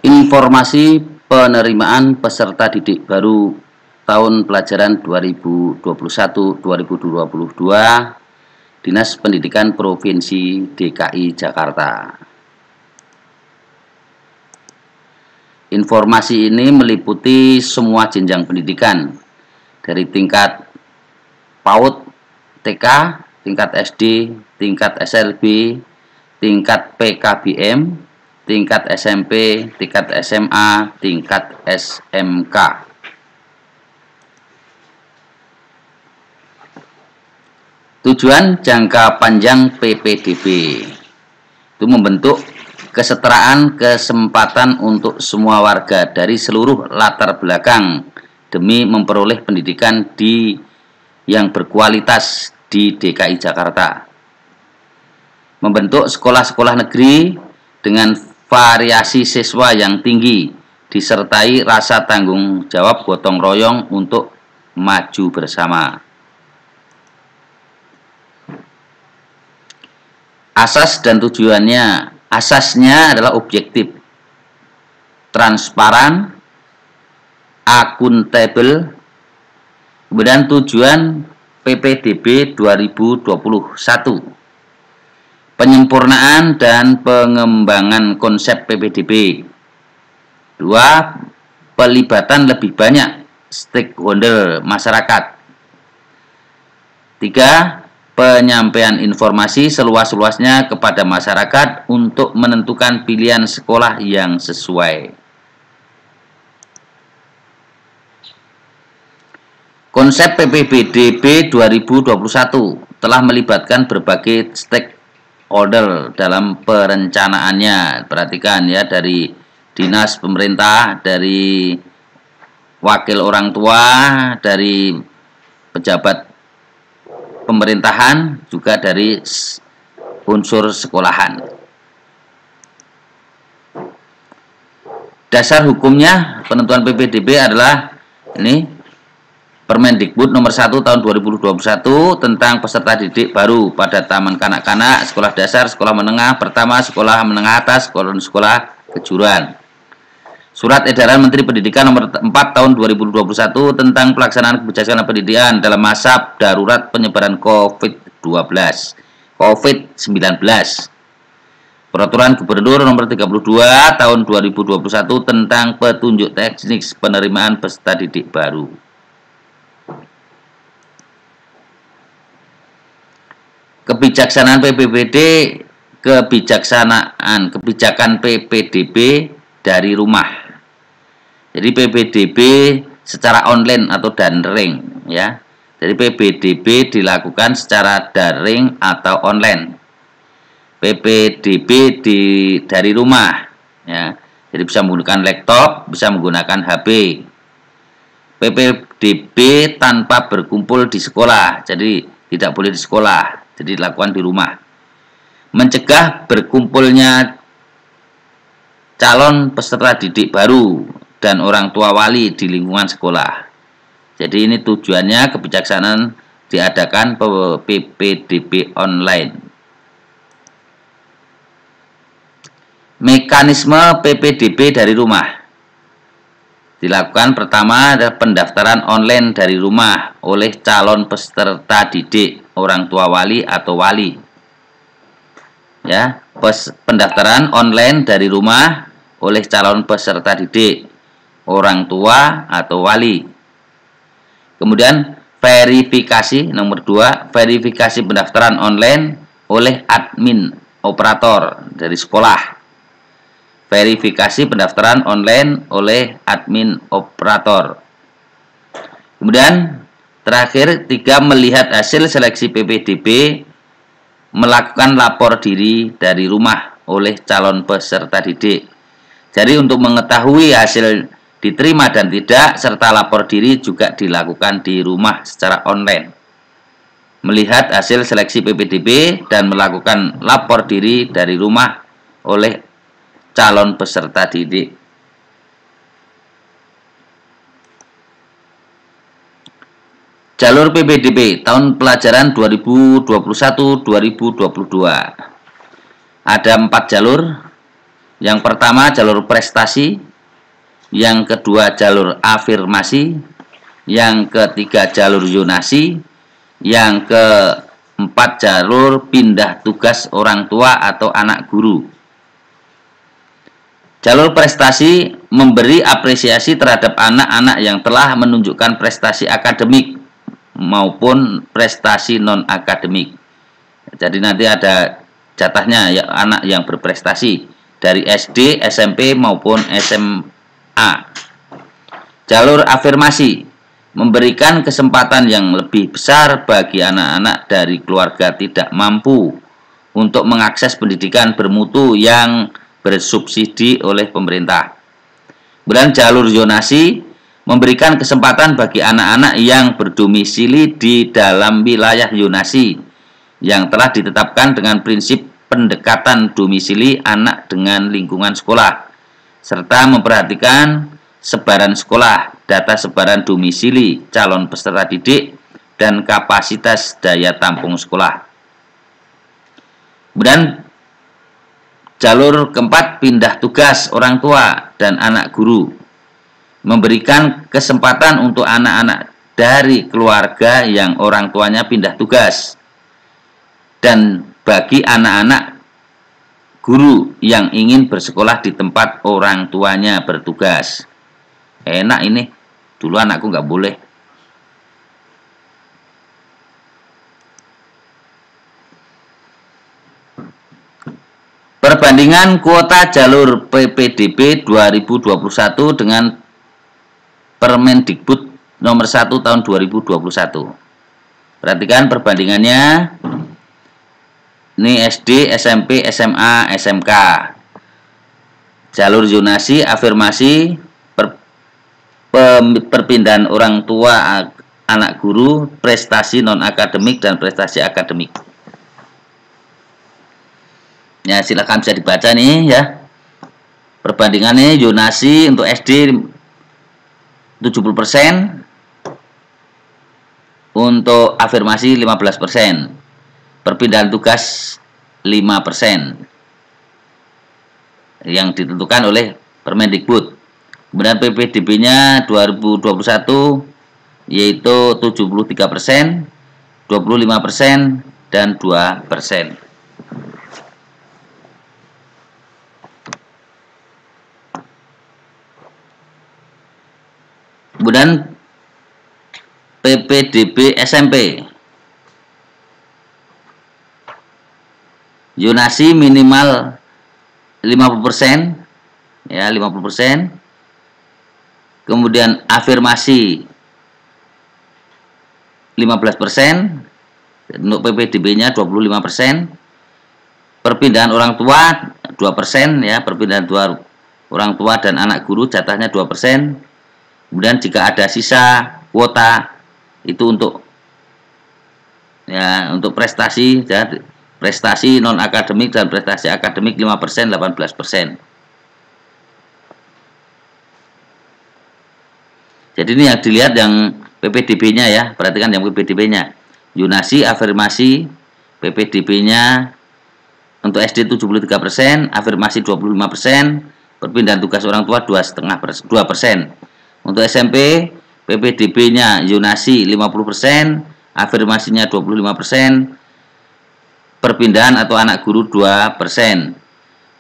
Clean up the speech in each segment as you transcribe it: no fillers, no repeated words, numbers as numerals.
Informasi penerimaan peserta didik baru tahun pelajaran 2021-2022 Dinas Pendidikan Provinsi DKI Jakarta. Informasi ini meliputi semua jenjang pendidikan dari tingkat PAUD, TK, tingkat SD, tingkat SLB, tingkat PKBM, tingkat SMP, tingkat SMA, tingkat SMK. Tujuan jangka panjang PPDB itu membentuk kesetaraan kesempatan untuk semua warga dari seluruh latar belakang demi memperoleh pendidikan yang berkualitas di DKI Jakarta. Membentuk sekolah-sekolah negeri dengan variasi siswa yang tinggi disertai rasa tanggung jawab gotong royong untuk maju bersama. Asas dan tujuannya, asasnya adalah objektif, transparan, akuntabel. Kemudian tujuan PPDB 2021. Penyempurnaan dan pengembangan konsep PPDB. 2. Pelibatan lebih banyak stakeholder masyarakat. 3. Penyampaian informasi seluas-luasnya kepada masyarakat untuk menentukan pilihan sekolah yang sesuai. Konsep PPDB 2021 telah melibatkan berbagai stakeholder dalam perencanaannya. Perhatikan ya, dari dinas pemerintah, dari wakil orang tua, dari pejabat pemerintahan, juga dari unsur sekolahan. Dasar hukumnya penentuan PPDB adalah ini Permendikbud nomor 1 tahun 2021 tentang peserta didik baru pada taman kanak-kanak, sekolah dasar, sekolah menengah pertama, sekolah menengah atas, sekolah kejuruan. Surat edaran Menteri Pendidikan nomor 4 tahun 2021 tentang pelaksanaan kebijakan pendidikan dalam masa darurat penyebaran COVID-19. Peraturan Gubernur nomor 32 tahun 2021 tentang petunjuk teknik penerimaan peserta didik baru. Kebijaksanaan kebijakan PPDB dari rumah. Jadi PPDB secara online atau daring ya. Jadi PPDB dilakukan secara daring atau online. PPDB dari rumah ya. Jadi bisa menggunakan laptop, bisa menggunakan HP. PPDB tanpa berkumpul di sekolah. Jadi tidak boleh di sekolah. Jadi dilakukan di rumah. Mencegah berkumpulnya calon peserta didik baru dan orang tua wali di lingkungan sekolah. Jadi ini tujuannya kebijaksanaan diadakan PPDB online. Mekanisme PPDB dari rumah dilakukan pertama adalah pendaftaran online dari rumah oleh calon peserta didik, orang tua wali atau wali. Ya, pendaftaran online dari rumah oleh calon peserta didik, orang tua atau wali. Kemudian verifikasi nomor 2, verifikasi pendaftaran online oleh admin operator dari sekolah. Verifikasi pendaftaran online oleh admin operator. Kemudian terakhir 3, melihat hasil seleksi PPDB, melakukan lapor diri dari rumah oleh calon peserta didik. Jadi untuk mengetahui hasil diterima dan tidak serta lapor diri juga dilakukan di rumah secara online. Melihat hasil seleksi PPDB dan melakukan lapor diri dari rumah oleh calon peserta didik. Jalur PPDB tahun pelajaran 2021-2022. Ada 4 jalur. Yang pertama jalur prestasi, yang kedua jalur afirmasi, yang ketiga jalur zonasi, yang keempat jalur pindah tugas orang tua atau anak guru. Jalur prestasi memberi apresiasi terhadap anak-anak yang telah menunjukkan prestasi akademik maupun prestasi non-akademik. Jadi nanti ada jatahnya ya, anak yang berprestasi dari SD, SMP maupun SMA. Jalur afirmasi memberikan kesempatan yang lebih besar bagi anak-anak dari keluarga tidak mampu untuk mengakses pendidikan bermutu yang bersubsidi oleh pemerintah. Kemudian jalur zonasi memberikan kesempatan bagi anak-anak yang berdomisili di dalam wilayah zonasi yang telah ditetapkan dengan prinsip pendekatan domisili anak dengan lingkungan sekolah, serta memperhatikan sebaran sekolah, data sebaran domisili calon peserta didik, dan kapasitas daya tampung sekolah. Kemudian jalur keempat, pindah tugas orang tua dan anak guru, memberikan kesempatan untuk anak-anak dari keluarga yang orang tuanya pindah tugas dan bagi anak-anak guru yang ingin bersekolah di tempat orang tuanya bertugas. Enak ini, dulu anakku nggak boleh. Perbandingan kuota jalur PPDB 2021 dengan Permendikbud nomor 1 tahun 2021. Perhatikan perbandingannya. Ini SD, SMP, SMA, SMK. Jalur zonasi, afirmasi, perpindahan orang tua anak guru, prestasi non-akademik dan prestasi akademik. Ya, silakan bisa dibaca nih ya. Perbandingannya zonasi untuk SD 70%, untuk afirmasi 15%, perpindahan tugas 5% yang ditentukan oleh Permendikbud. Kemudian PPDB-nya 2021 yaitu 73%, 25% dan 2%. Kemudian PPDB SMP, zonasi minimal 50%, ya 50%. Kemudian afirmasi 15%, untuk PPDB-nya 25%. Perpindahan orang tua 2%, ya, perpindahan orang tua dan anak guru jatahnya 2%. Kemudian jika ada sisa kuota itu untuk prestasi, ya, prestasi non akademik dan prestasi akademik 5%, 18%. Jadi ini yang dilihat yang PPDB-nya ya, perhatikan yang PPDB-nya. Zonasi, afirmasi, PPDB-nya untuk SD 73%, afirmasi 25%, perpindahan tugas orang tua 2%. Untuk SMP, PPDB-nya zonasi 50%, afirmasinya 25%, perpindahan atau anak guru 2%.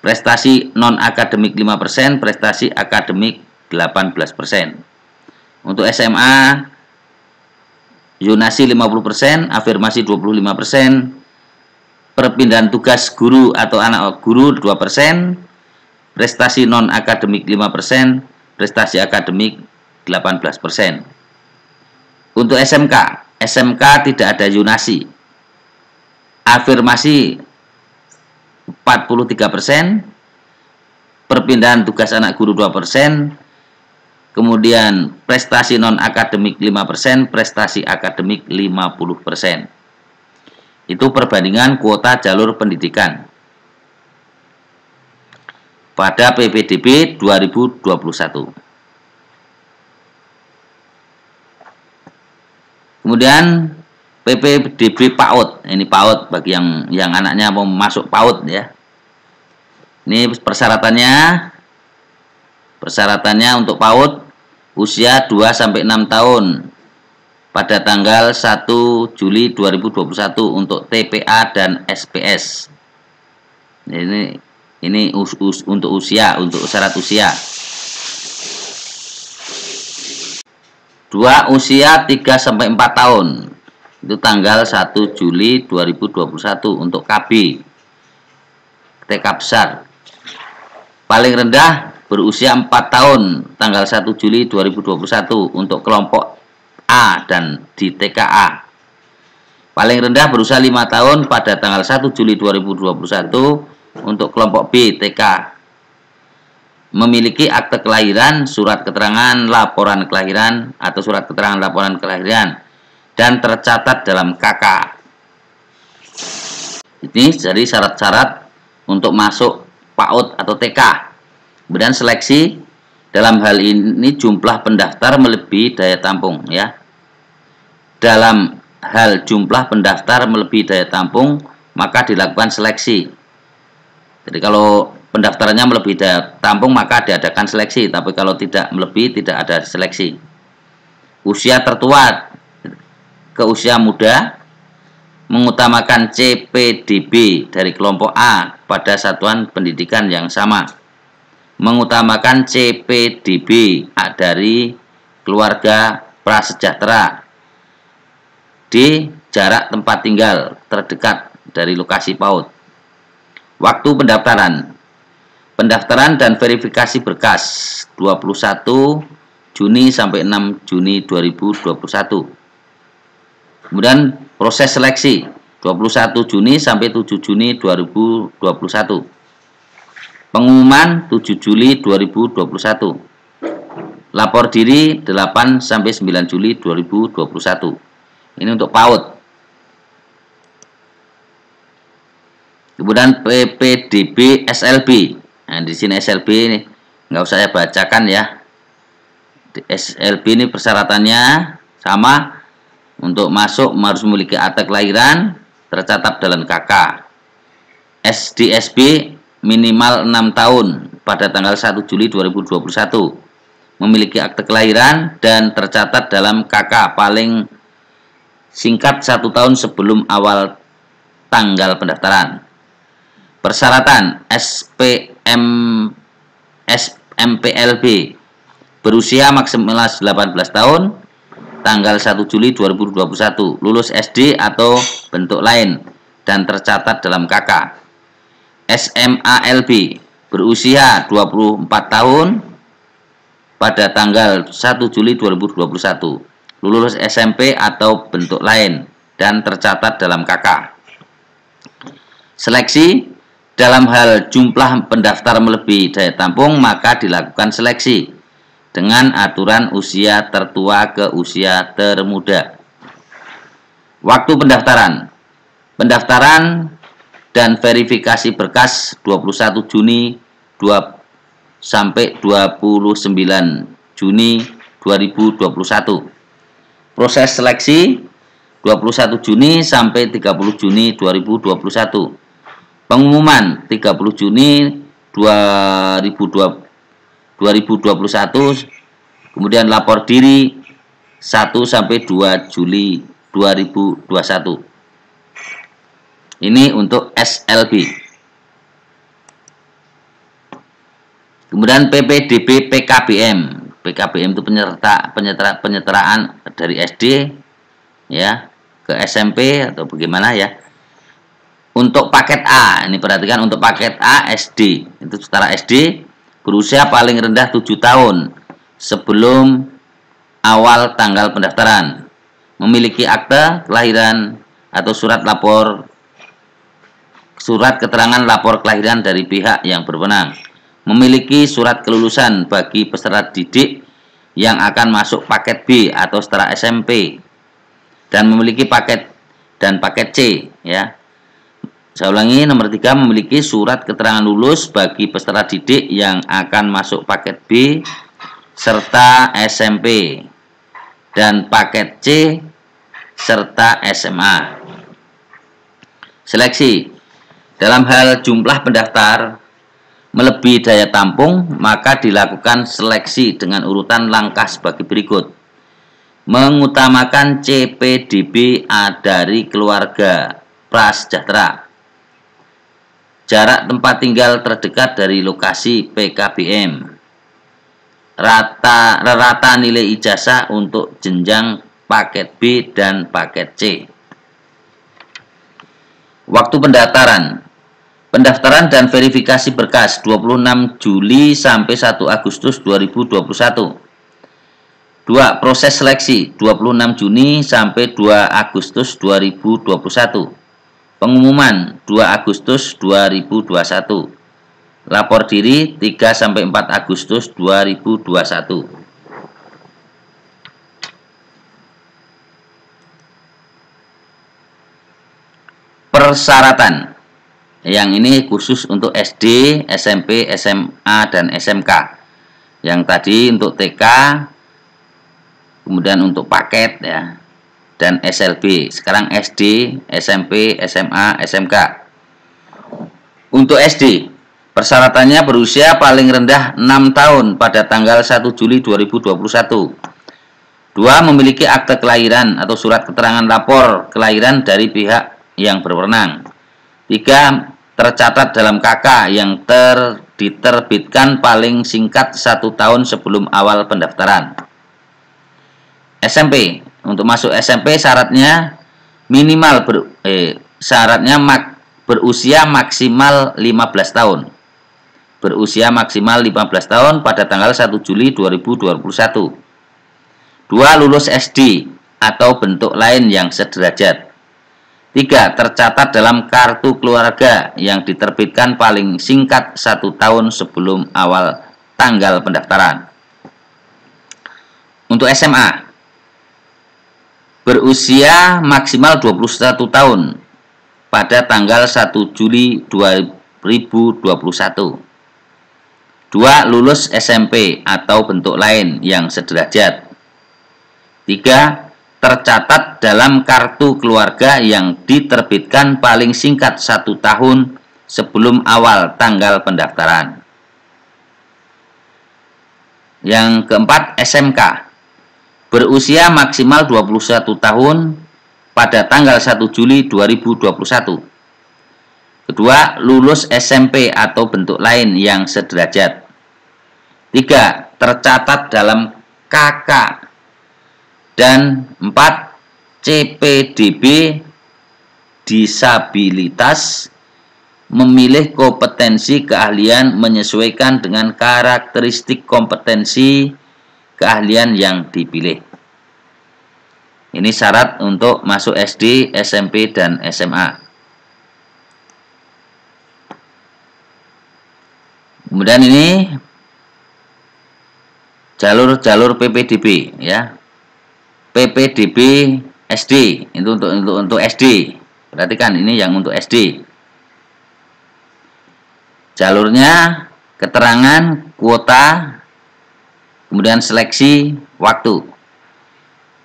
Prestasi non-akademik 5%, prestasi akademik 18%. Untuk SMA, zonasi 50%, afirmasi 25%, perpindahan tugas guru atau anak guru 2%, prestasi non-akademik 5%, prestasi akademik 18%. Untuk SMK tidak ada zonasi. Afirmasi 43%, perpindahan tugas anak guru 2%, kemudian prestasi non-akademik 5%, prestasi akademik 50%. Itu perbandingan kuota jalur pendidikan pada PPDB 2021. Kemudian PPDB PAUD, ini PAUD bagi yang anaknya mau masuk PAUD ya. Ini persyaratannya untuk PAUD usia 2-6 tahun pada tanggal 1 Juli 2021 untuk TPA dan SPS. Ini untuk usia, untuk syarat usia. 2 usia 3-4 tahun. Itu tanggal 1 Juli 2021 untuk KB. TK besar. Paling rendah berusia 4 tahun tanggal 1 Juli 2021 untuk kelompok A dan di TKA. Paling rendah berusia 5 tahun pada tanggal 1 Juli 2021 untuk kelompok B TK. Memiliki akte kelahiran, surat keterangan laporan kelahiran atau surat keterangan laporan kelahiran dan tercatat dalam KK. Ini jadi syarat-syarat untuk masuk PAUD atau TK. Kemudian seleksi, dalam hal ini jumlah pendaftar melebihi daya tampung ya. Dalam hal jumlah pendaftar melebihi daya tampung, maka dilakukan seleksi. Jadi kalau pendaftarannya melebihi daya tampung maka diadakan seleksi, tapi kalau tidak melebihi tidak ada seleksi. Usia tertua ke usia muda, mengutamakan CPDB dari kelompok A pada satuan pendidikan yang sama. Mengutamakan CPDB dari keluarga prasejahtera di jarak tempat tinggal terdekat dari lokasi PAUD. Waktu pendaftaran. Pendaftaran dan verifikasi berkas 21 Juni sampai 6 Juni 2021. Kemudian proses seleksi 21 Juni sampai 7 Juni 2021. Pengumuman 7 Juli 2021. Lapor diri 8 sampai 9 Juli 2021. Ini untuk PAUD. Kemudian PPDB SLB. Nah, di sini SLB ini nggak usah saya bacakan ya. Di SLB ini persyaratannya sama. Untuk masuk harus memiliki akte kelahiran tercatat dalam KK. SDSB minimal 6 tahun pada tanggal 1 Juli 2021. Memiliki akte kelahiran dan tercatat dalam KK paling singkat 1 tahun sebelum awal tanggal pendaftaran. Persyaratan MPLB berusia maksimal 18 tahun tanggal 1 Juli 2021, lulus SD atau bentuk lain dan tercatat dalam KK. SMALB berusia 24 tahun pada tanggal 1 Juli 2021, lulus SMP atau bentuk lain dan tercatat dalam KK. Seleksi, dalam hal jumlah pendaftar melebihi daya tampung maka dilakukan seleksi dengan aturan usia tertua ke usia termuda. Waktu pendaftaran. Pendaftaran dan verifikasi berkas 21 Juni sampai 29 Juni 2021. Proses seleksi 21 Juni sampai 30 Juni 2021. Pengumuman 30 Juni 2021, kemudian lapor diri 1 sampai 2 Juli 2021. Ini untuk SLB. Kemudian PPDB PKBM. PKBM itu penyertaan dari SD ya ke SMP atau bagaimana ya. Untuk paket A, ini perhatikan untuk paket A SD, itu setara SD berusia paling rendah 7 tahun sebelum awal tanggal pendaftaran. Memiliki akte kelahiran atau surat keterangan lapor kelahiran dari pihak yang berwenang. Memiliki surat kelulusan bagi peserta didik yang akan masuk paket B atau setara SMP. Dan memiliki paket C ya. Saya ulangi, nomor 3, memiliki surat keterangan lulus bagi peserta didik yang akan masuk paket B serta SMP dan paket C serta SMA. Seleksi. Dalam hal jumlah pendaftar melebihi daya tampung, maka dilakukan seleksi dengan urutan langkah sebagai berikut. Mengutamakan CPDB-A dari keluarga prasejahtera. Jarak tempat tinggal terdekat dari lokasi PKBM. Rata nilai ijazah untuk jenjang paket B dan paket C. Waktu pendaftaran. Pendaftaran dan verifikasi berkas 26 Juli sampai 1 Agustus 2021. 2. Proses seleksi 26 Juni sampai 2 Agustus 2021. Pengumuman 2 Agustus 2021. Lapor diri 3 sampai 4 Agustus 2021. Persyaratan. Yang ini khusus untuk SD, SMP, SMA, dan SMK. Yang tadi untuk TK, kemudian untuk paket ya, dan SLB. Sekarang SD, SMP, SMA, SMK. Untuk SD, persyaratannya berusia paling rendah 6 tahun pada tanggal 1 Juli 2021. 2. Memiliki akte kelahiran atau surat keterangan lapor kelahiran dari pihak yang berwenang. 3. Tercatat dalam KK yang diterbitkan paling singkat 1 tahun sebelum awal pendaftaran. SMP. Untuk masuk SMP syaratnya minimal berusia maksimal 15 tahun. Berusia maksimal 15 tahun pada tanggal 1 Juli 2021. 2. Lulus SD atau bentuk lain yang sederajat. 3. Tercatat dalam kartu keluarga yang diterbitkan paling singkat 1 tahun sebelum awal tanggal pendaftaran. Untuk SMA, berusia maksimal 21 tahun pada tanggal 1 Juli 2021. 2. Lulus SMP atau bentuk lain yang sederajat. 3. Tercatat dalam kartu keluarga yang diterbitkan paling singkat 1 tahun sebelum awal tanggal pendaftaran. Yang keempat, SMK. Berusia maksimal 21 tahun pada tanggal 1 Juli 2021. Kedua, lulus SMP atau bentuk lain yang sederajat. 3. Tercatat dalam KK. Dan 4. CPDB disabilitas, memilih kompetensi keahlian menyesuaikan dengan karakteristik kompetensi keahlian yang dipilih. Ini syarat untuk masuk SD, SMP, dan SMA. Kemudian ini jalur-jalur PPDB ya. PPDB SD itu untuk SD. Perhatikan ini yang untuk SD. Jalurnya keterangan, kuota, kemudian seleksi, waktu.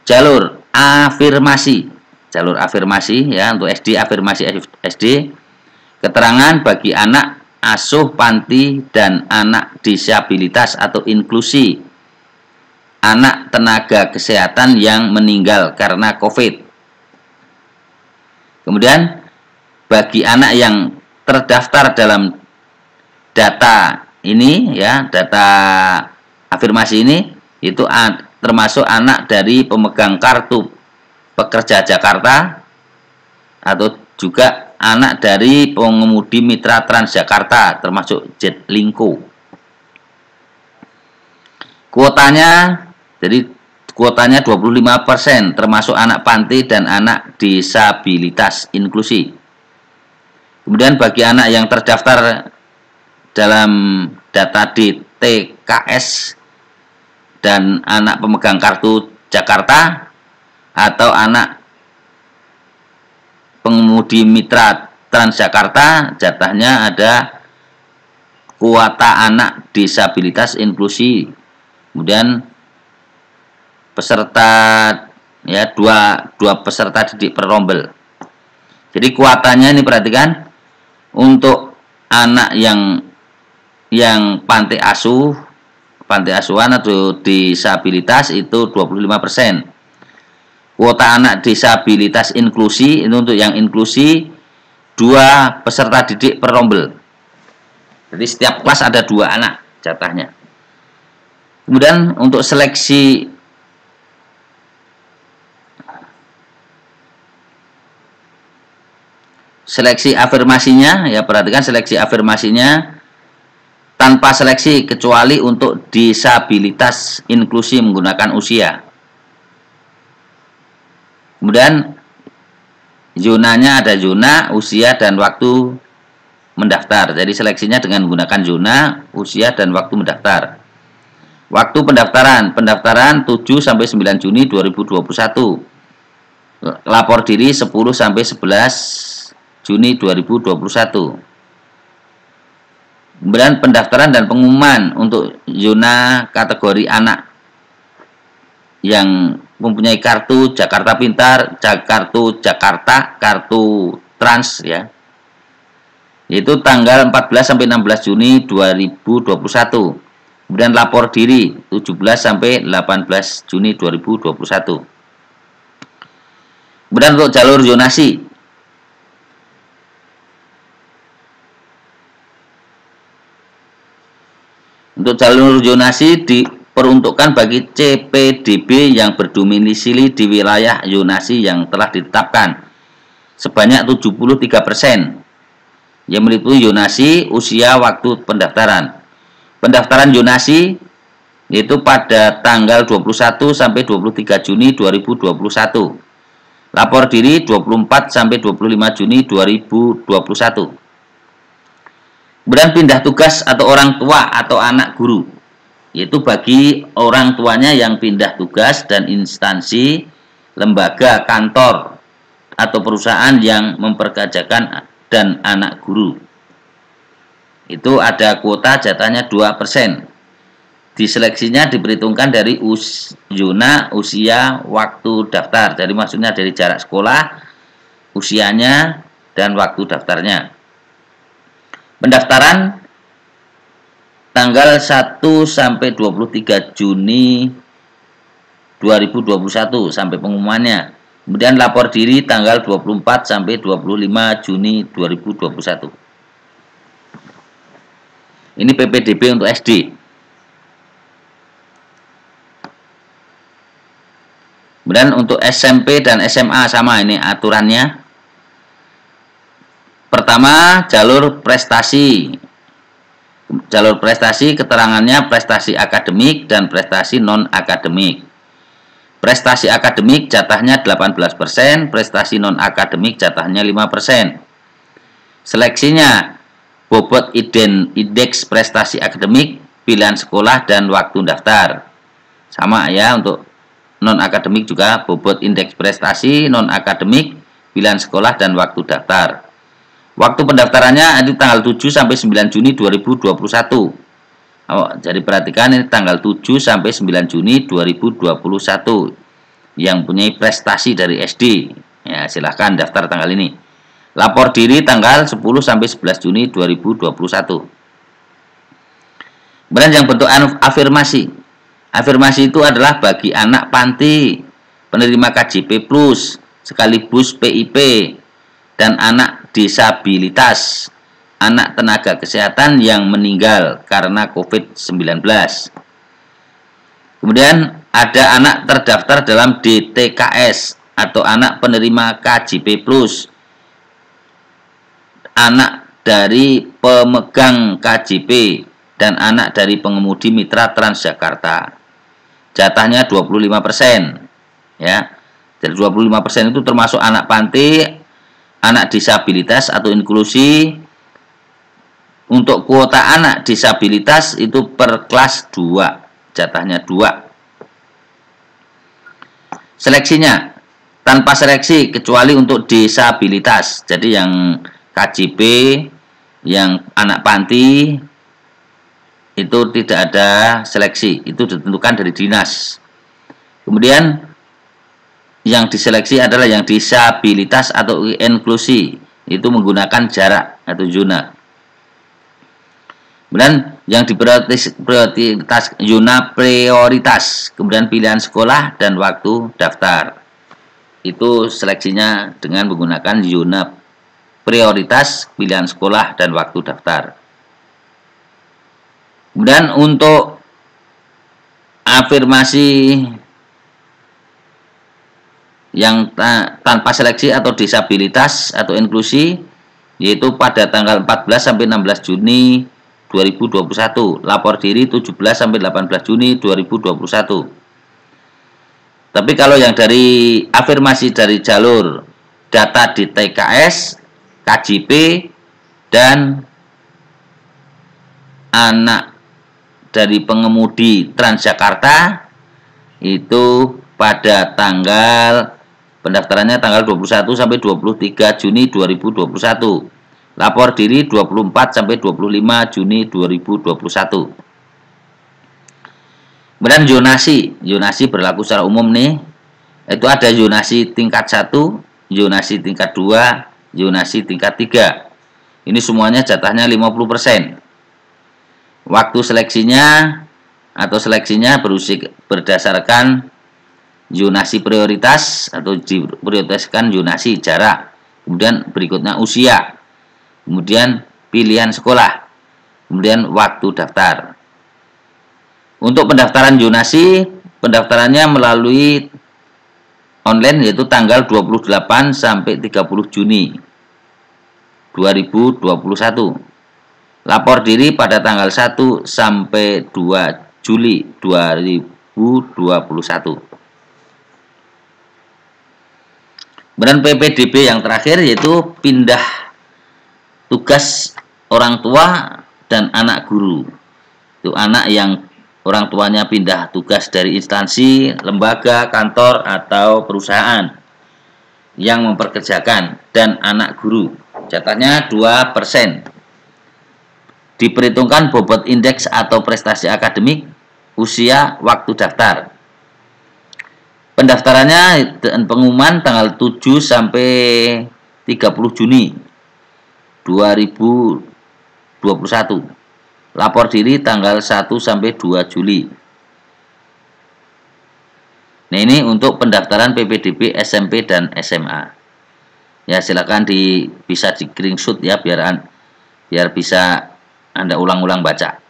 Jalur afirmasi. Jalur afirmasi ya untuk SD, afirmasi SD. Keterangan bagi anak asuh panti dan anak disabilitas atau inklusi. Anak tenaga kesehatan yang meninggal karena COVID. Kemudian bagi anak yang terdaftar dalam data ini ya, data afirmasi ini itu termasuk anak dari pemegang kartu pekerja Jakarta atau juga anak dari pengemudi mitra Transjakarta termasuk Jetlingko. Kuotanya 25% termasuk anak panti dan anak disabilitas inklusi. Kemudian bagi anak yang terdaftar dalam data di TKS dan anak pemegang kartu Jakarta atau anak pengemudi mitra Transjakarta, jatahnya ada kuota anak disabilitas inklusi. Kemudian peserta ya dua peserta didik per rombel. Jadi kuotanya ini perhatikan untuk anak yang yang panti asuhan atau disabilitas itu 25%. Kuota anak disabilitas inklusi itu untuk yang inklusi 2 peserta didik per rombel. Jadi setiap kelas ada 2 anak jatahnya. Kemudian untuk seleksi afirmasinya, ya perhatikan seleksi afirmasinya tanpa seleksi kecuali untuk disabilitas inklusi menggunakan usia. Kemudian zonanya ada zona, usia, dan waktu mendaftar. Jadi seleksinya dengan menggunakan zona, usia, dan waktu mendaftar. Waktu pendaftaran 7 sampai 9 Juni 2021. Lapor diri 10 sampai 11 Juni 2021. Kemudian pendaftaran dan pengumuman untuk zona kategori anak yang mempunyai kartu Jakarta Pintar, kartu Jakarta, kartu Trans ya. Yaitu tanggal 14 sampai 16 Juni 2021. Kemudian lapor diri 17 sampai 18 Juni 2021. Kemudian untuk jalur zonasi. Untuk jalur zonasi diperuntukkan bagi CPDB yang berdomisili di wilayah zonasi yang telah ditetapkan sebanyak 73%. Yang meliputi zonasi, usia, waktu pendaftaran. Pendaftaran zonasi yaitu pada tanggal 21 sampai 23 Juni 2021. Lapor diri 24 sampai 25 Juni 2021. Kemudian pindah tugas atau orang tua atau anak guru, yaitu bagi orang tuanya yang pindah tugas dan instansi, lembaga, kantor, atau perusahaan yang memperkerjakan dan anak guru. Itu ada kuota jatahnya 2%. Diseleksinya diperhitungkan dari zona, usia, waktu daftar. Jadi maksudnya dari jarak sekolah, usianya, dan waktu daftarnya. Pendaftaran tanggal 1 sampai 23 Juni 2021 sampai pengumumannya. Kemudian lapor diri tanggal 24 sampai 25 Juni 2021. Ini PPDB untuk SD. Kemudian untuk SMP dan SMA sama ini aturannya. Pertama, jalur prestasi. Jalur prestasi keterangannya prestasi akademik dan prestasi non-akademik. Prestasi akademik jatahnya 18%, prestasi non-akademik jatahnya 5%. Seleksinya bobot indeks prestasi akademik, pilihan sekolah, dan waktu daftar. Sama ya, untuk non-akademik juga bobot indeks prestasi, non-akademik, pilihan sekolah, dan waktu daftar. Waktu pendaftarannya itu tanggal 7 sampai 9 Juni 2021. Jadi perhatikan ini tanggal 7 sampai 9 Juni 2021. Yang punya prestasi dari SD, ya silahkan daftar tanggal ini. Lapor diri tanggal 10 sampai 11 Juni 2021. Kemudian yang bentuk afirmasi. Afirmasi itu adalah bagi anak panti, penerima KJP Plus, sekaligus PIP, dan anak disabilitas, anak tenaga kesehatan yang meninggal karena COVID-19. Kemudian ada anak terdaftar dalam DTKS atau anak penerima KJP Plus, anak dari pemegang KJP, dan anak dari pengemudi mitra Transjakarta. Jatahnya 25%. Ya. Dari 25% itu termasuk anak panti, anak disabilitas atau inklusi. Untuk kuota anak disabilitas itu per kelas 2, jatahnya 2. Seleksinya tanpa seleksi kecuali untuk disabilitas. Jadi yang KJP, yang anak panti itu tidak ada seleksi, itu ditentukan dari dinas. Kemudian yang diseleksi adalah yang disabilitas atau inklusi, itu menggunakan jarak atau zona. Kemudian yang prioritas zona prioritas, kemudian pilihan sekolah dan waktu daftar. Itu seleksinya dengan menggunakan zona prioritas, pilihan sekolah dan waktu daftar. Kemudian untuk afirmasi yang tanpa seleksi atau disabilitas atau inklusi, yaitu pada tanggal 14 sampai 16 Juni 2021, lapor diri 17 sampai 18 Juni 2021. Tapi kalau yang dari afirmasi dari jalur data di TKS, KJP, dan anak dari pengemudi Transjakarta, itu pada tanggal pendaftarannya tanggal 21 sampai 23 Juni 2021. Lapor diri 24 sampai 25 Juni 2021. Kemudian zonasi berlaku secara umum nih. Itu ada zonasi tingkat 1, zonasi tingkat 2, zonasi tingkat 3. Ini semuanya jatahnya 50%. Waktu seleksinya berdasarkan zonasi prioritas atau diprioritaskan zonasi jarak. Kemudian berikutnya usia. Kemudian pilihan sekolah, kemudian waktu daftar. Untuk pendaftaran zonasi, pendaftarannya melalui online, yaitu tanggal 28 sampai 30 Juni 2021. Lapor diri pada tanggal 1 sampai 2 Juli 2021. Kemudian PPDB yang terakhir yaitu pindah tugas orang tua dan anak guru. Itu anak yang orang tuanya pindah tugas dari instansi, lembaga, kantor, atau perusahaan yang memperkerjakan, dan anak guru. Jatahnya 2%. Diperhitungkan bobot indeks atau prestasi akademik, usia, waktu daftar. Pendaftarannya dan pengumuman tanggal 7 sampai 30 Juni 2021. Lapor diri tanggal 1 sampai 2 Juli. Nah, ini untuk pendaftaran PPDB SMP dan SMA. Ya, silakan bisa di screenshot ya biar bisa Anda ulang-ulang baca.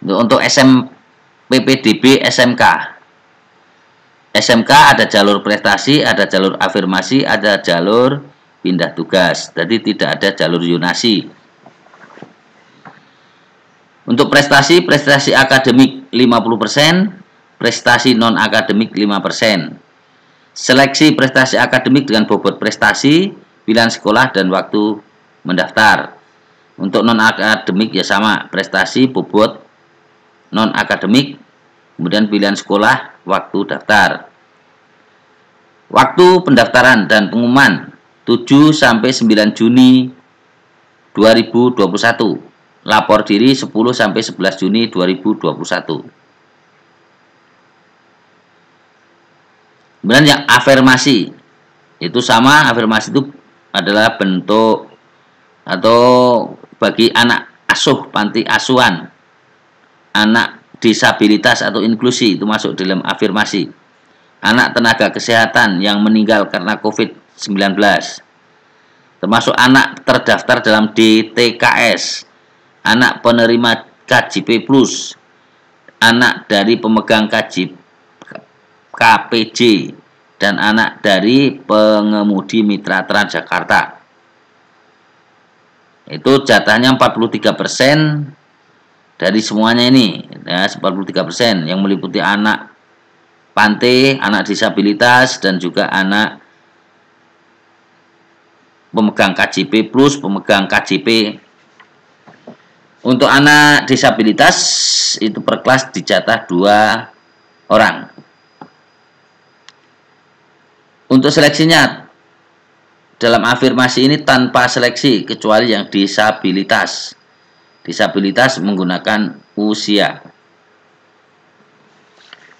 Untuk PPDB SMK. SMK ada jalur prestasi, ada jalur afirmasi, ada jalur pindah tugas. Jadi tidak ada jalur zonasi. Untuk prestasi akademik 50%, prestasi non akademik 5%. Seleksi prestasi akademik dengan bobot prestasi, pilihan sekolah dan waktu mendaftar. Untuk non akademik ya sama, prestasi, bobot non akademik, kemudian pilihan sekolah, waktu daftar. Waktu pendaftaran dan pengumuman 7 sampai 9 Juni 2021. Lapor diri 10 sampai 11 Juni 2021. Kemudian yang afirmasi itu sama, afirmasi itu adalah bentuk atau bagi anak asuh panti asuhan, anak disabilitas atau inklusi, itu masuk dalam afirmasi. Anak tenaga kesehatan yang meninggal karena COVID-19, termasuk anak terdaftar dalam DTKS, anak penerima KJP Plus, anak dari pemegang KPJ, dan anak dari pengemudi mitra Transjakarta. Itu jatahnya 43% dari semuanya ini, ya, 43% yang meliputi anak panti, anak disabilitas, dan juga anak pemegang KJP Plus, pemegang KJP. Untuk anak disabilitas itu per kelas dijatah 2 orang. Untuk seleksinya dalam afirmasi ini tanpa seleksi kecuali yang disabilitas. Disabilitas menggunakan usia.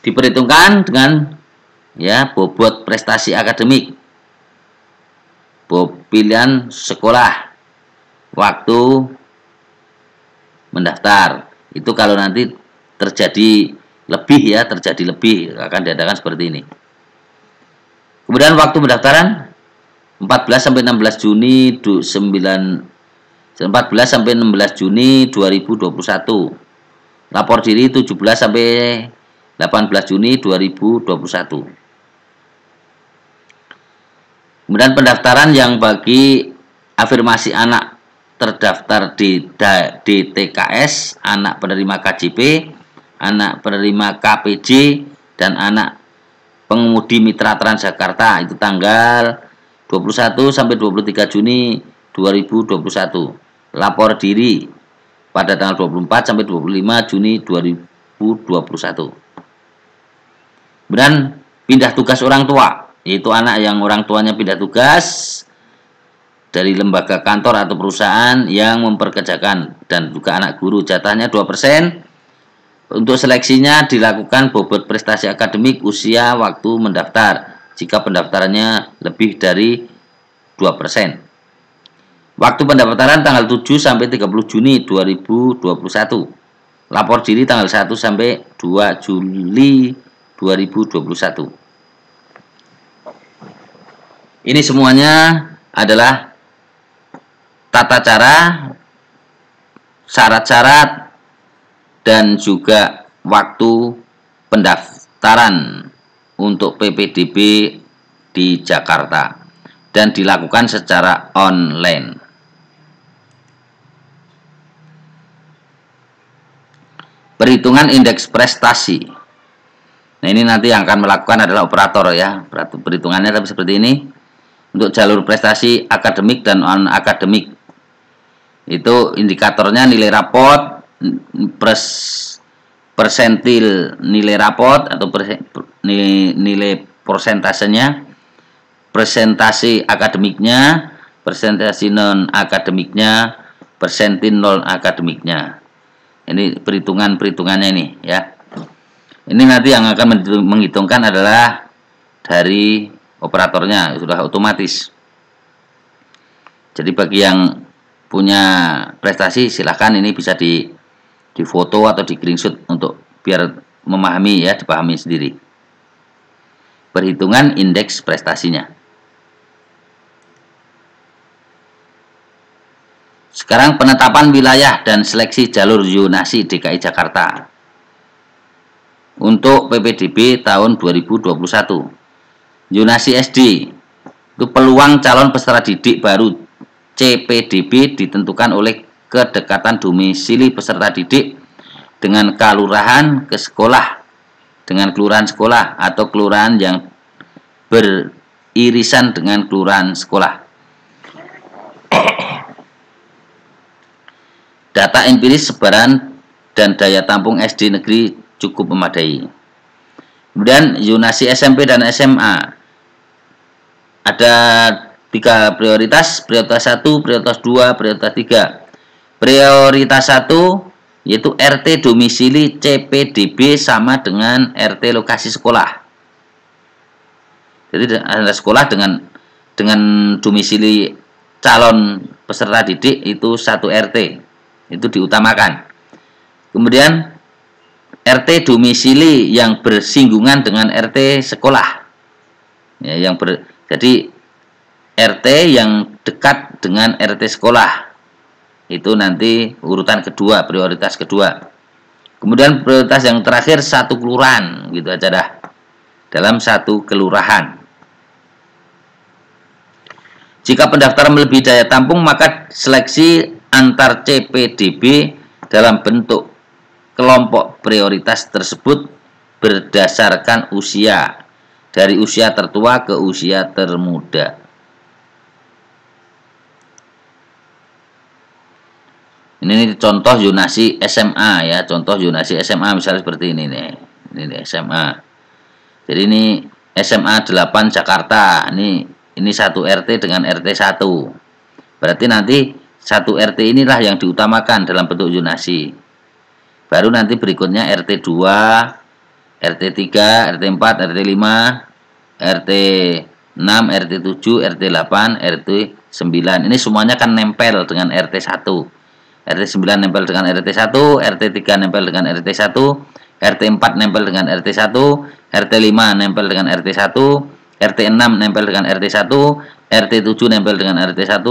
Diperhitungkan dengan ya bobot prestasi akademik, pilihan sekolah, waktu mendaftar. Itu kalau nanti terjadi lebih akan diadakan seperti ini. Kemudian waktu pendaftaran 14 sampai 16 Juni 2021. Lapor diri 17 sampai 18 Juni 2021. Kemudian pendaftaran yang bagi afirmasi anak terdaftar di DTKS, anak penerima KJP, anak penerima KPJ, dan anak pengemudi Mitra Transjakarta itu tanggal 21 sampai 23 Juni 2021. Lapor diri pada tanggal 24 sampai 25 Juni 2021. Kemudian pindah tugas orang tua, yaitu anak yang orang tuanya pindah tugas dari lembaga kantor atau perusahaan yang memperkerjakan, dan juga anak guru, jatahnya 2%. Untuk seleksinya dilakukan bobot prestasi akademik, usia, waktu mendaftar jika pendaftarannya lebih dari 2%. Waktu pendaftaran tanggal 7 sampai 30 Juni 2021. Lapor diri tanggal 1 sampai 2 Juli 2021. Ini semuanya adalah tata cara, syarat-syarat, dan juga waktu pendaftaran untuk PPDB di Jakarta, dan dilakukan secara online. Perhitungan indeks prestasi. Nah, ini nanti yang akan melakukan adalah operator ya. Perhitungannya tapi seperti ini. Untuk jalur prestasi akademik dan non-akademik. Itu indikatornya nilai rapot, persentil nilai rapot atau nilai persentasenya, presentasi akademiknya, presentasi non akademiknya, persentil non akademiknya. Ini perhitungannya ini ya. Ini nanti yang akan menghitungkan adalah dari operatornya, sudah otomatis. Jadi bagi yang punya prestasi silahkan ini bisa difoto atau di screenshot untuk biar memahami ya, dipahami sendiri. Perhitungan indeks prestasinya. Sekarang penetapan wilayah dan seleksi jalur zonasi DKI Jakarta untuk PPDB tahun 2021. Zonasi SD itu peluang calon peserta didik baru CPDB ditentukan oleh kedekatan domisili peserta didik dengan kelurahan ke sekolah, dengan kelurahan sekolah atau kelurahan yang beririsan dengan kelurahan sekolah. Data empiris sebaran dan daya tampung SD negeri cukup memadai. Kemudian zonasi SMP dan SMA. Ada 3 prioritas, prioritas 1, prioritas 2, prioritas 3. Prioritas 1 yaitu RT domisili CPDB sama dengan RT lokasi sekolah. Jadi ada sekolah dengan domisili calon peserta didik itu 1 RT. Itu diutamakan. Kemudian RT domisili yang bersinggungan dengan RT sekolah. Ya, jadi RT yang dekat dengan RT sekolah. Itu nanti urutan kedua, prioritas kedua. Kemudian prioritas yang terakhir 1 kelurahan, gitu aja dah. Dalam 1 kelurahan. Jika pendaftaran melebihi daya tampung, maka seleksi antar CPDB dalam bentuk kelompok prioritas tersebut berdasarkan usia, dari usia tertua ke usia termuda. Ini contoh zonasi SMA ya, contoh zonasi SMA misalnya seperti ini nih. Ini SMA. Jadi ini SMA 8 Jakarta. Ini 1 RT dengan RT 1. Berarti nanti 1 RT inilah yang diutamakan dalam bentuk zonasi. Baru nanti berikutnya RT 2, RT 3, RT 4, RT 5, RT 6, RT 7, RT 8, RT 9. Ini semuanya kan nempel dengan RT 1. RT 9 nempel dengan RT 1, RT 3 nempel dengan RT 1, RT 4 nempel dengan RT 1, RT 5 nempel dengan RT 1, RT 6 nempel dengan RT 1, RT 7 nempel dengan RT 1,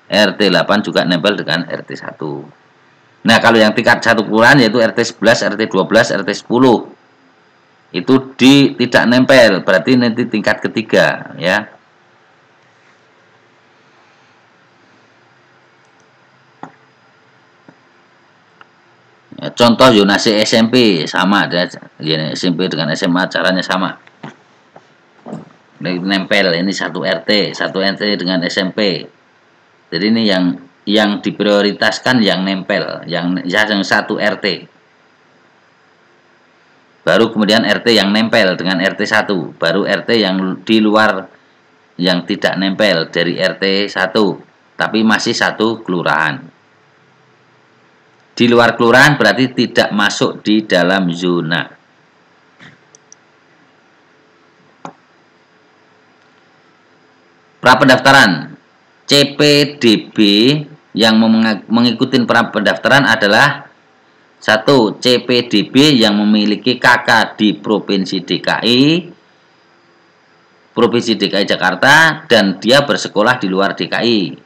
RT 8 juga nempel dengan RT 1. Nah, kalau yang tingkat satu kelurahan yaitu RT 11, RT 12, RT 10 itu tidak nempel, berarti nanti tingkat ketiga ya. Contoh zonasi SMP sama, SMP dengan SMA caranya sama. Nempel ini satu RT dengan SMP. Jadi ini yang diprioritaskan yang nempel, yang satu RT. Baru kemudian RT yang nempel dengan RT 1, baru RT yang di luar yang tidak nempel dari RT 1, tapi masih satu kelurahan. Di luar kelurahan berarti tidak masuk di dalam zona. Prapendaftaran CPDB yang mengikuti prapendaftaran adalah 1. CPDB yang memiliki KK di Provinsi DKI Jakarta dan dia bersekolah di luar DKI.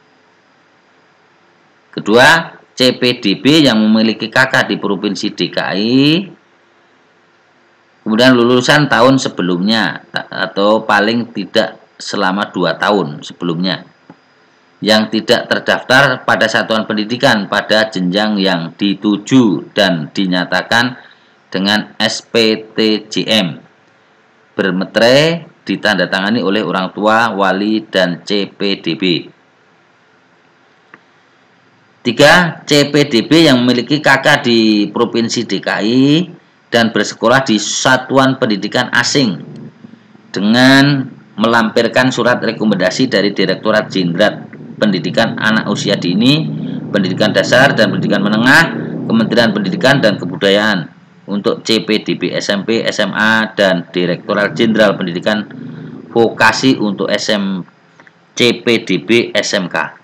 Kedua, CPDB yang memiliki KK di Provinsi DKI kemudian lulusan tahun sebelumnya atau paling tidak selama 2 tahun sebelumnya, yang tidak terdaftar pada satuan pendidikan pada jenjang yang dituju dan dinyatakan dengan SPTJM, bermeterai ditandatangani oleh orang tua, wali, dan CPDB. 3. CPDB yang memiliki KK di Provinsi DKI dan bersekolah di satuan pendidikan asing dengan melampirkan surat rekomendasi dari Direktorat Jenderal Pendidikan Anak Usia Dini, Pendidikan Dasar dan Pendidikan Menengah, Kementerian Pendidikan dan Kebudayaan untuk CPDB SMP, SMA, dan Direktorat Jenderal Pendidikan Vokasi untuk CPDB SMK.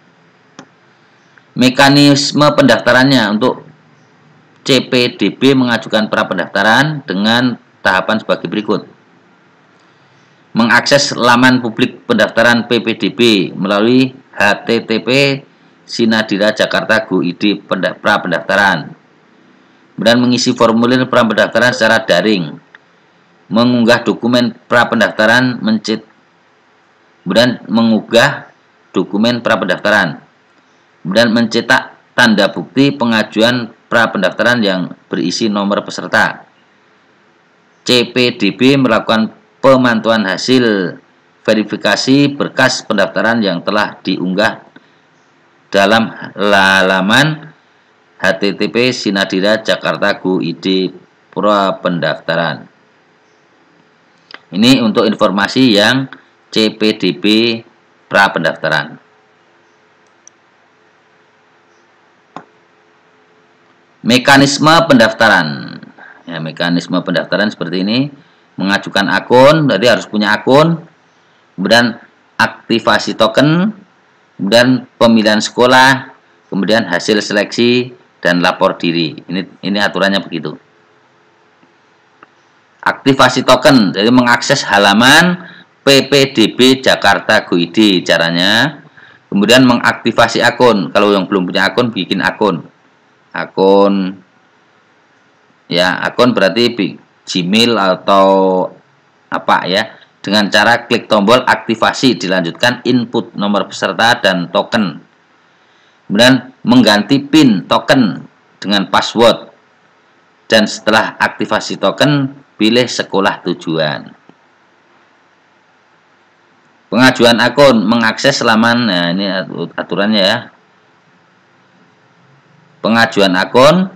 Mekanisme pendaftarannya untuk CPDB mengajukan prapendaftaran dengan tahapan sebagai berikut. Mengakses laman publik pendaftaran PPDB melalui http sinadira-jakarta.go.id prapendaftaran. Kemudian mengisi formulir prapendaftaran secara daring. Mengunggah dokumen prapendaftaran, kemudian mengunggah dokumen prapendaftaran. Kemudian mencetak tanda bukti pengajuan prapendaftaran yang berisi nomor peserta. CPDB melakukan pemantauan hasil verifikasi berkas pendaftaran yang telah diunggah dalam laman http sinadira-jakarta.go.id prapendaftaran. Ini untuk informasi yang CPDB prapendaftaran. Mekanisme pendaftaran. Ya, mekanisme pendaftaran seperti ini. Mengajukan akun, jadi harus punya akun. Kemudian aktivasi token, kemudian pemilihan sekolah, kemudian hasil seleksi dan lapor diri. Ini aturannya begitu. Aktivasi token, jadi mengakses halaman PPDB Jakarta.go.id caranya. Kemudian mengaktifasi akun. Kalau yang belum punya akun, bikin akun. Akun berarti Gmail atau apa ya, dengan cara klik tombol aktivasi, dilanjutkan input nomor peserta dan token, kemudian mengganti PIN token dengan password, dan setelah aktivasi token pilih sekolah tujuan. Pengajuan akun, mengakses laman, nah ini aturannya ya. Pengajuan akun,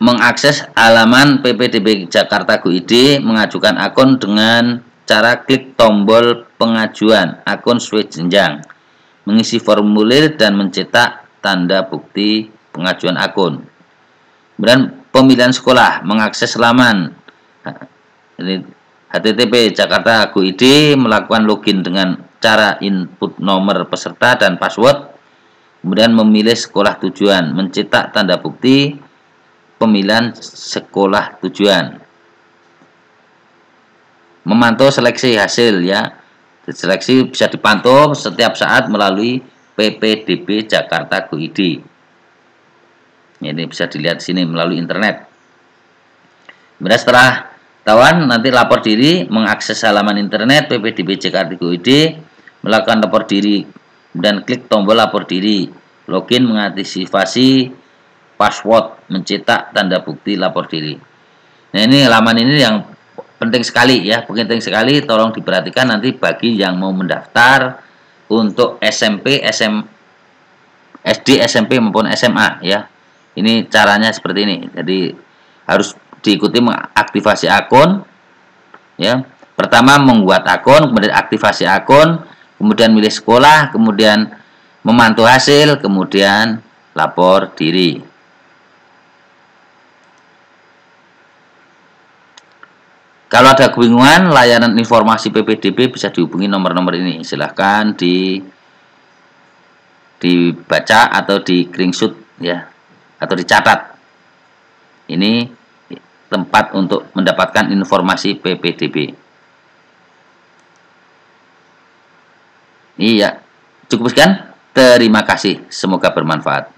mengakses halaman PPDB Jakarta.go.id, mengajukan akun dengan cara klik tombol pengajuan akun sesuai jenjang, mengisi formulir dan mencetak tanda bukti pengajuan akun. Kemudian pemilihan sekolah, mengakses laman. Ini HTTP Jakarta.go.id, melakukan login dengan cara input nomor peserta dan password. Kemudian memilih sekolah tujuan, mencetak tanda bukti pemilihan sekolah tujuan. Memantau seleksi hasil ya. Seleksi bisa dipantau setiap saat melalui PPDB Jakarta.go.id. Ini bisa dilihat di sini melalui internet. Kemudian setelah tawan, nanti lapor diri, mengakses halaman internet PPDB Jakarta.go.id, melakukan lapor diri, dan klik tombol lapor diri, login, mengantisipasi password, mencetak tanda bukti lapor diri. Nah, ini halaman ini yang penting sekali ya, penting sekali, tolong diperhatikan nanti bagi yang mau mendaftar untuk SMP, SD, SMP maupun SMA ya. Ini caranya seperti ini. Jadi harus diikuti mengaktifasi akun ya. Pertama membuat akun, kemudian aktivasi akun, kemudian milih sekolah, kemudian memantau hasil, kemudian lapor diri. Kalau ada kebingungan, layanan informasi PPDB bisa dihubungi nomor-nomor ini. Silahkan dibaca atau di screenshot ya, atau dicatat. Ini tempat untuk mendapatkan informasi PPDB. Iya, cukup sekian. Terima kasih. Semoga bermanfaat.